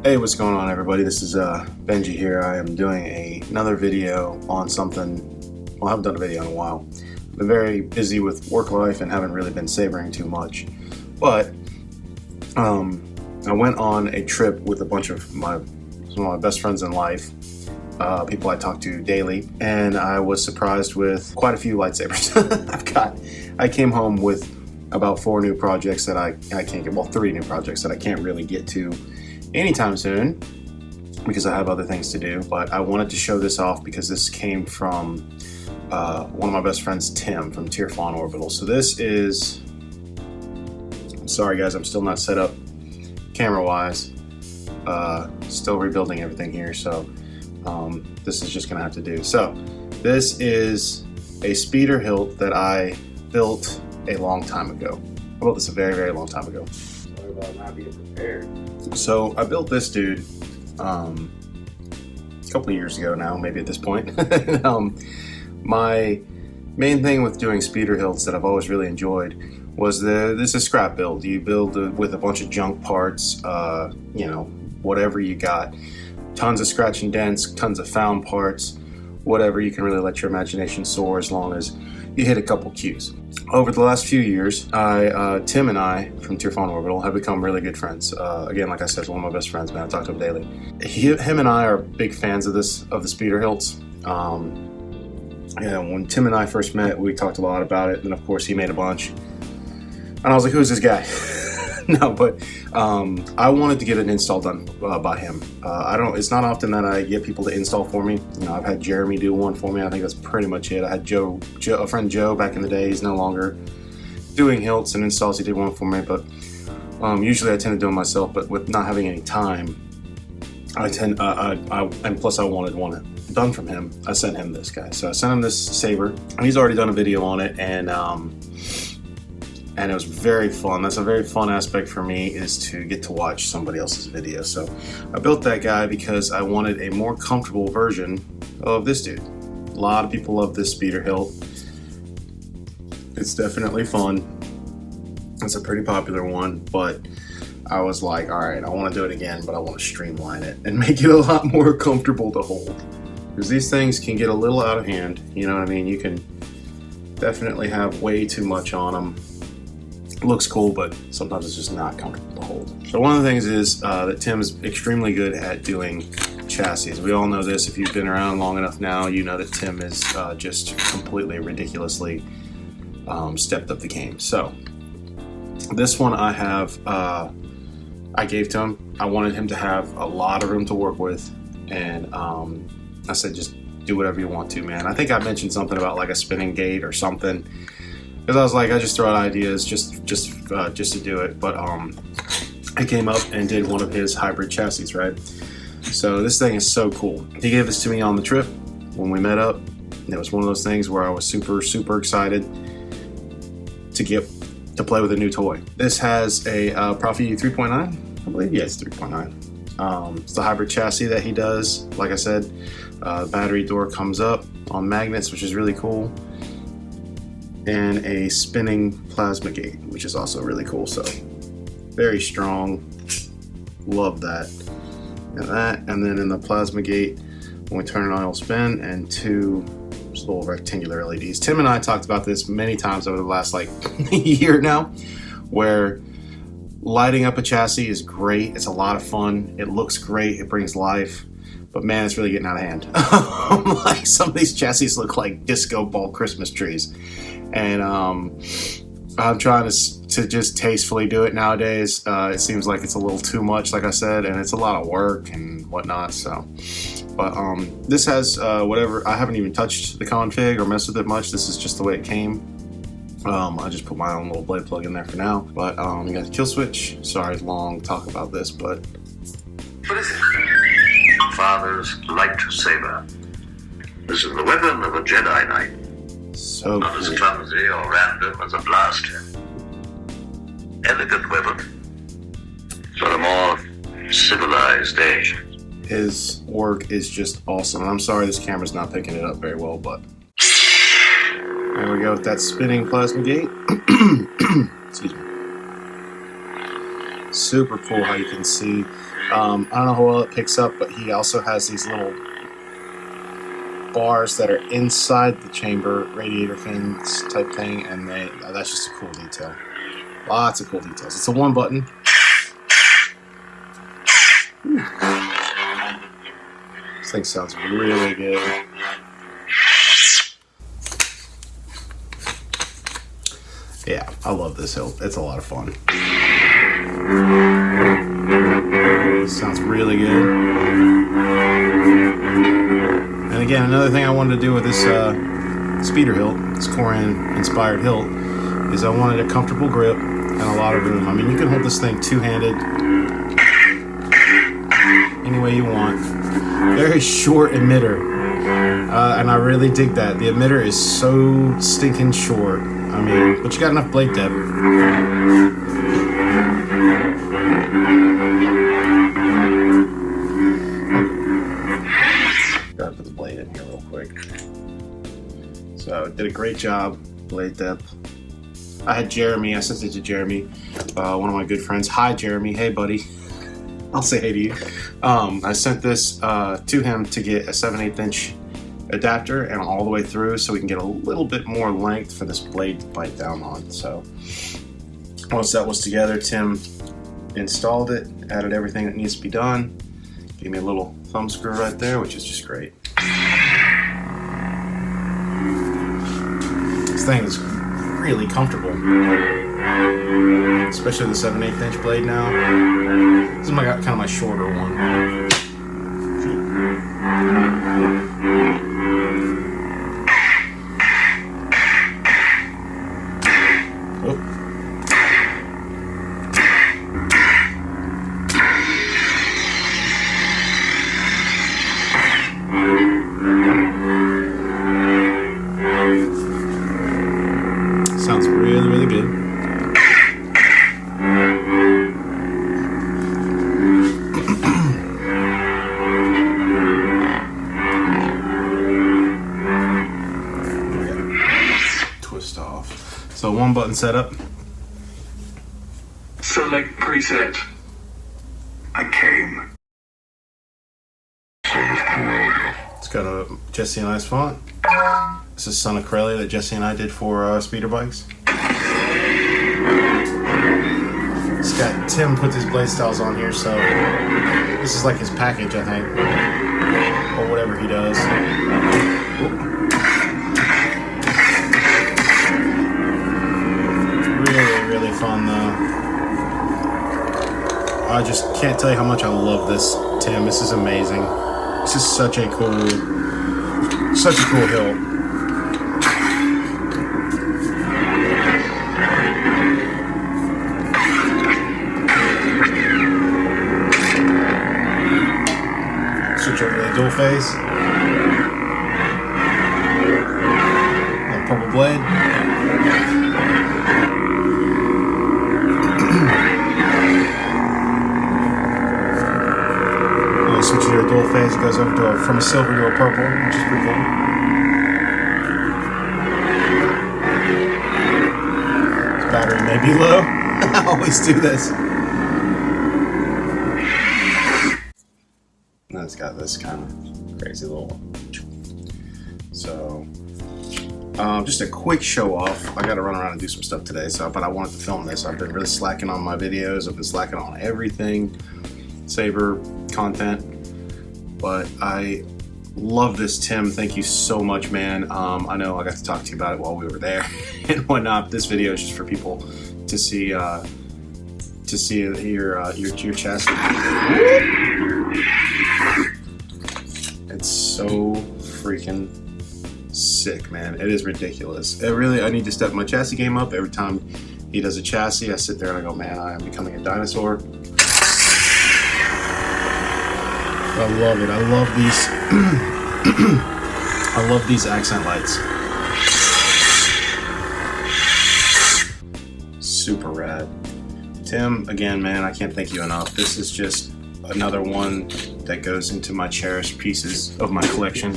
Hey, what's going on, everybody? This is Benji here. I am doing another video on something. Well, I haven't done a video in a while. I've been very busy with work life and haven't really been savoring too much. But I went on a trip with a bunch of some of my best friends in life, people I talk to daily, and I was surprised with quite a few lightsabers. I came home with about 4 new projects that I can't get. Well, 3 new projects that I can't really get to anytime soon because I have other things to do. But I wanted to show this off because this came from one of my best friends, Tim, from Tierfon Orbital. So this is, sorry guys, I'm still not set up camera wise, still rebuilding everything here, so this is just gonna have to do. So this is a speeder hilt that I built a long time ago. I built this a very long time ago. Sorry about not being prepared. So I built this dude a couple of years ago now, maybe at this point. My main thing with doing speeder hilts that I've always really enjoyed was this is a scrap build. You build with a bunch of junk parts, you know, whatever you got. Tons of scratch and dents, tons of found parts, whatever. You can really let your imagination soar as long as you hit a couple cues. Over the last few years, Tim and I from Tierfon Orbital have become really good friends. Again, like I said, one of my best friends, man. I talk to him daily. Him and I are big fans of the speeder hilts. When Tim and I first met, we talked a lot about it, and of course he made a bunch. And I was like, who's this guy? No, but I wanted to get an install done by him. It's not often that I get people to install for me. You know, I've had Jeremy do one for me. I think that's pretty much it. I had a friend Joe back in the day. He's no longer doing hilts and installs. He did one for me, but usually I tend to do them myself. But with not having any time, and plus I wanted one done from him. I sent him this guy. So I sent him this saber, and he's already done a video on it, and it was very fun. That's a very fun aspect for me, is to get to watch somebody else's video. So I built that guy because I wanted a more comfortable version of this dude. A lot of people love this speeder hilt. It's definitely fun. It's a pretty popular one, but I was like, all right, I want to do it again, but I want to streamline it and make it a lot more comfortable to hold. Because these things can get a little out of hand, you know what I mean? You can definitely have way too much on them. It looks cool, but sometimes it's just not comfortable to hold. So one of the things is that Tim is extremely good at doing chassis. We all know this. If you've been around long enough now, you know that Tim is just completely ridiculously stepped up the game. So this one I gave to him. I wanted him to have a lot of room to work with, and I said, just do whatever you want to, man. I think I mentioned something about like a spinning gate or something, because I was like, I just throw out ideas just to do it. But I came up and did one of his hybrid chassis, right? So this thing is so cool. He gave this to me on the trip when we met up. And it was one of those things where I was super excited to play with a new toy. This has a Profi 3.9, I believe. Yeah, it's 3.9. It's the hybrid chassis that he does. Like I said, the battery door comes up on magnets, which is really cool, and a spinning plasma gate, which is also really cool. So very strong. Love that. And then in the plasma gate, when we turn it on, it'll spin, and 2 little rectangular LEDs. Tim and I talked about this many times over the last like year now, where lighting up a chassis is great. It's a lot of fun. It looks great. It brings life. But man, it's really getting out of hand. Like, some of these chassis look like disco ball Christmas trees. And I'm trying to just tastefully do it nowadays. It seems like it's a little too much, like I said, and it's a lot of work and whatnot. So, but this has whatever. I haven't even touched the config or messed with it much. This is just the way it came. I just put my own little blade plug in there for now. But you got the kill switch. Sorry, long talk about this, but what is it? Father's lightsaber. This is the weapon of a Jedi Knight. So not as clumsy or random as a blaster. Elegant weapon for a more civilized age. His work is just awesome. And I'm sorry this camera's not picking it up very well, but there we go with that spinning plasma gate. Excuse me. Super cool how you can see. I don't know how well it picks up, but he also has these little bars that are inside the chamber, radiator fins type thing, and that's just a cool detail. Lots of cool details. It's a one button. This thing sounds really good. Yeah, I love this hilt. It's a lot of fun. It sounds really good. And again, another thing I wanted to do with this speeder hilt, this Korean inspired hilt, is I wanted a comfortable grip and a lot of room. I mean, you can hold this thing two-handed any way you want. Very short emitter, and I really dig that. The emitter is so stinking short. I mean, but you got enough blade depth. Gotta put the blade in here real quick. So, did a great job, blade depth. I had Jeremy, I sent it to Jeremy, one of my good friends. Hi, Jeremy. Hey, buddy. I'll say hey to you. I sent this to him to get a 7/8 inch adapter and all the way through so we can get a little bit more length for this blade to bite down on. So once that was together, Tim installed it, added everything that needs to be done, gave me a little thumb screw right there, which is just great. This thing is really comfortable, especially the 7/8 inch blade now. This is kind of my shorter one. Sounds really, really good. Twist off. So one button setup. Select preset. I came. It's got a Jesse and I's font. This is Son of Corellia that Jesse and I did for speeder bikes. It's got Tim puts his blade styles on here, so this is like his package, I think, or whatever he does. Really, really fun though. I just can't tell you how much I love this, Tim. This is amazing. This is such a cool hilt. Switch over to the dual phase. Little purple blade. Switch to a dual phase, it goes over from a silver to a purple, which is pretty cool. This battery may be low. I always do this. And it's got this kind of crazy little one. So, just a quick show off. I got to run around and do some stuff today, but I wanted to film this. I've been really slacking on my videos. I've been slacking on everything Saber content. But I love this, Tim. Thank you so much, man. I know I got to talk to you about it while we were there and whatnot. This video is just for people to see your chest. It's so freaking sick, man. It is ridiculous. I need to step my chassis game up. Every time he does a chassis, I sit there and I go, man, I am becoming a dinosaur. I love it. I love these. I love these accent lights. Super rad. Tim, again, man, I can't thank you enough. This is just another one that goes into my cherished pieces of my collection.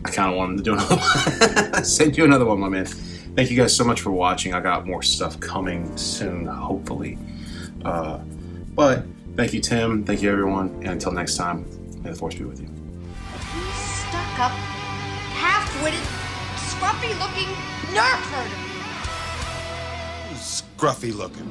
I kind of wanted to do another one. Send you another one, my man. thank you guys so much for watching. I got more stuff coming soon, hopefully. But thank you, Tim. Thank you, everyone. And until next time, may the force be with you. Stuck up, half-witted, scruffy-looking nerf herder. Scruffy looking.